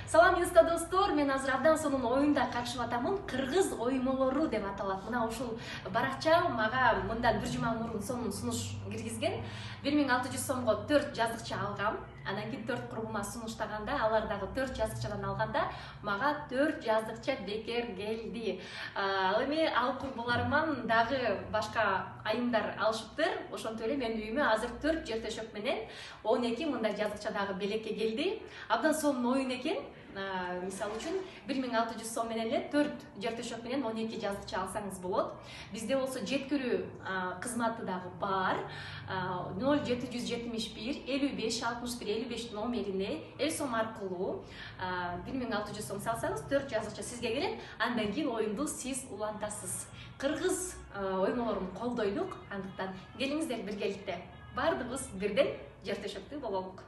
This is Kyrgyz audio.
Салам юста достор, мен азыр абдан сонун оюнда катышып атамын. Кыргыз оймолору деп аталат. Мына ушул баракча мага мындан бир жума мурун сонун сунуш киргизген. 1600 сомго 4 жазыкча алгам. Анан кийин 4 курбума сунуштаганда, алар дагы 4 жазыкчадан алганда, мага 4 жазыкча бекер келди. Ал эми ал курбуларыман дагы башка айымдар алышыптыр. Ошонтип эле менин үйүмө азыр 4 жер төшөк менен 12 мындай жазыкча дагы белекке келди. Абдан сонун оюн экен. Мисалы үчүн 1600 сом менен эле 4 жер төшөк менен 12 жазыкча алсаңыз болот. Бизде болсо жеткирүү кызматы дагы бар. 0771 55 61 55 номерине эл сом аркылуу 1600 сом салсаңыз 4 жазыкча сизге келет. Андан кийин оюнду сиз улантасыз. Кыргыз оймолорун колдойлук, андыктан келиңиздер биргеликте бардыгыбыз бирден жер төшөктүү бололук.